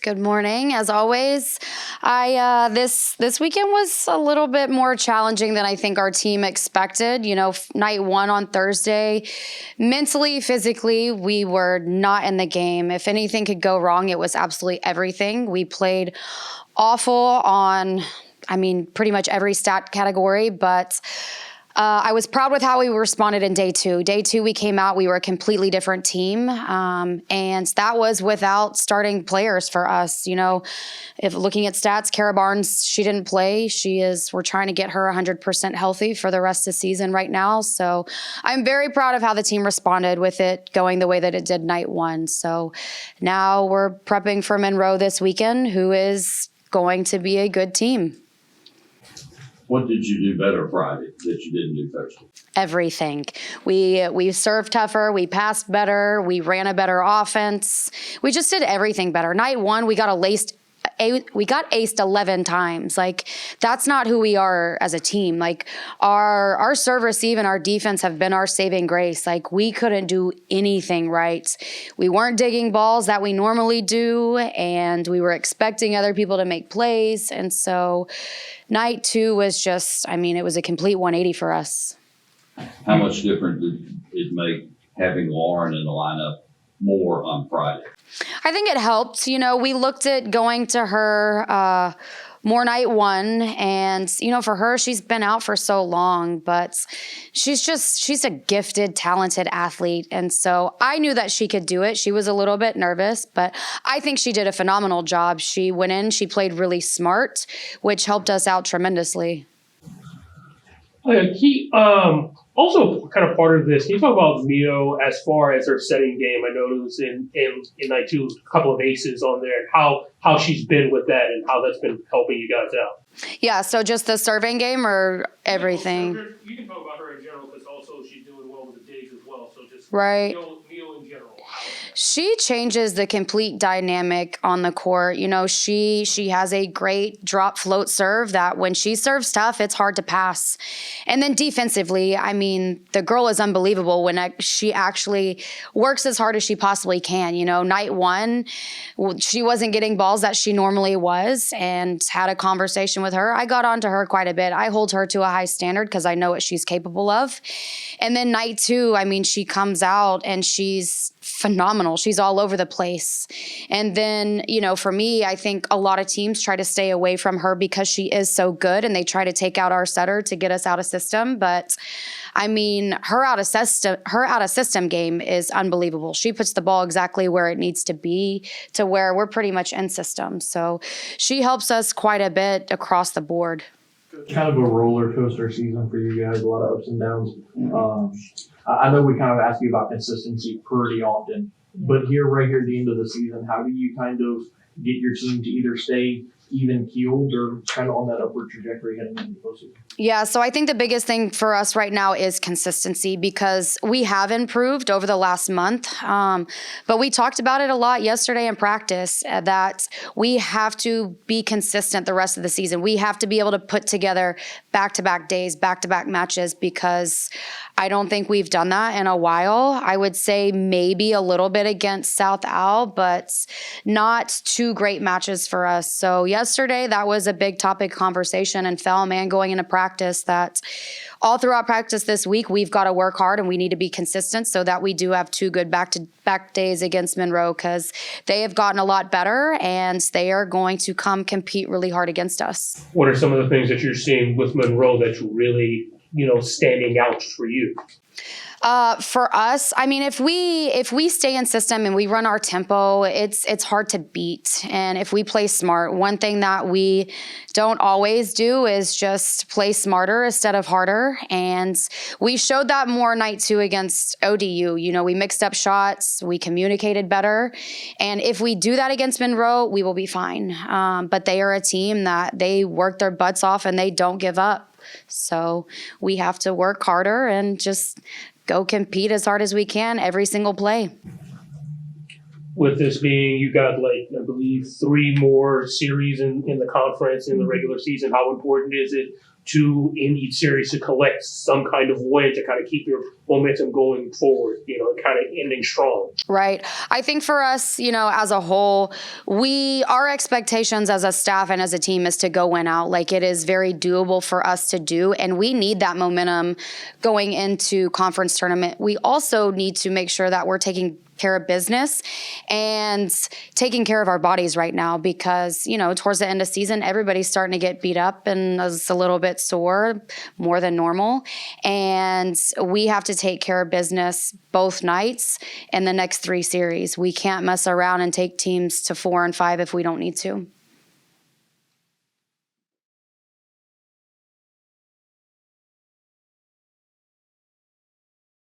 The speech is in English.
Good morning. As always, this weekend was a little bit more challenging than I think our team expected. Night one on Thursday, mentally, physically, we were not in the game. If anything could go wrong, it was absolutely everything. We played awful on, pretty much every stat category, but I was proud with how we responded in day two. Day two, we came out, we were a completely different team. And that was without starting players for us. If looking at stats, Kara Barnes, she didn't play. We're trying to get her 100% healthy for the rest of the season right now. So I'm very proud of how the team responded with it going the way that it did night one. So now we're prepping for Monroe this weekend, who is going to be a good team. What did you do better Friday that you didn't do Thursday? Everything. We served tougher. We passed better. We ran a better offense. We just did everything better. Night one, we got aced 11 times. That's not who we are as a team. Our serve, receive, and our defense have been our saving grace. We couldn't do anything right. We weren't digging balls that we normally do, and we were expecting other people to make plays. And so night two was just, it was a complete 180 for us. How much different did it make having Lauren in the lineup more on Friday? I think it helped. We looked at going to her more night one, and for her, she's been out for so long, but she's a gifted, talented athlete, and so I knew that she could do it. She was a little bit nervous, but I think she did a phenomenal job. She went in, she played really smart, which helped us out tremendously. Also, kind of part of this, can you talk about Mio as far as her setting game? I noticed in night two, a couple of aces on there, and how she's been with that and how that's been helping you guys out. Yeah, so just the serving game or everything? You can talk about her in general because also she's doing well with the digs as well. So just right. Mio in general. She changes the complete dynamic on the court. She has a great drop float serve that when she serves tough, it's hard to pass. And then defensively, the girl is unbelievable when she actually works as hard as she possibly can. Night one, she wasn't getting balls that she normally was, and had a conversation with her. I got onto her quite a bit. I hold her to a high standard because I know what she's capable of. And then night two, she comes out and she's phenomenal. She's all over the place. And then, for me, I think a lot of teams try to stay away from her because she is so good, and they try to take out our setter to get us out of system. But her out of system game is unbelievable. She puts the ball exactly where it needs to be, to where we're pretty much in system. So she helps us quite a bit across the board. Kind of a roller coaster season for you guys, a lot of ups and downs. I know we kind of ask you about consistency pretty often, but right here at the end of the season, how do you kind of get your team to either stay even keeled or kind of on that upward trajectory heading into the postseason? Yeah, so I think the biggest thing for us right now is consistency, because we have improved over the last month. But we talked about it a lot yesterday in practice, that we have to be consistent the rest of the season. We have to be able to put together back-to-back days, back-to-back matches, because I don't think we've done that in a while. I would say maybe a little bit against South Al, but not two great matches for us. So yesterday, that was a big topic conversation and film and going into practice, that all throughout practice this week, we've got to work hard and we need to be consistent so that we do have two good back-to-back days against Monroe, because they have gotten a lot better and they are going to come compete really hard against us. What are some of the things that you're seeing with Monroe that's really, standing out for you? For us, if we stay in system and we run our tempo, it's hard to beat. And if we play smart, one thing that we don't always do is just play smarter instead of harder. And we showed that more night two against ODU. We mixed up shots, we communicated better. And if we do that against Monroe, we will be fine. But they are a team that they work their butts off and they don't give up. So we have to work harder and just go compete as hard as we can every single play. With this being, you got I believe 3 more series in the conference in the regular season, how important is it in each series to collect some kind of win to kind of keep your momentum going forward, kind of ending strong. Right. I think for us, as a whole, our expectations as a staff and as a team is to go win out. Like, it is very doable for us to do, and we need that momentum going into conference tournament. We also need to make sure that we're taking care of business and taking care of our bodies right now, because towards the end of season, everybody's starting to get beat up and is a little bit sore, more than normal, and we have to take care of business both nights in the next 3 series. We can't mess around and take teams to 4 and 5 if we don't need to.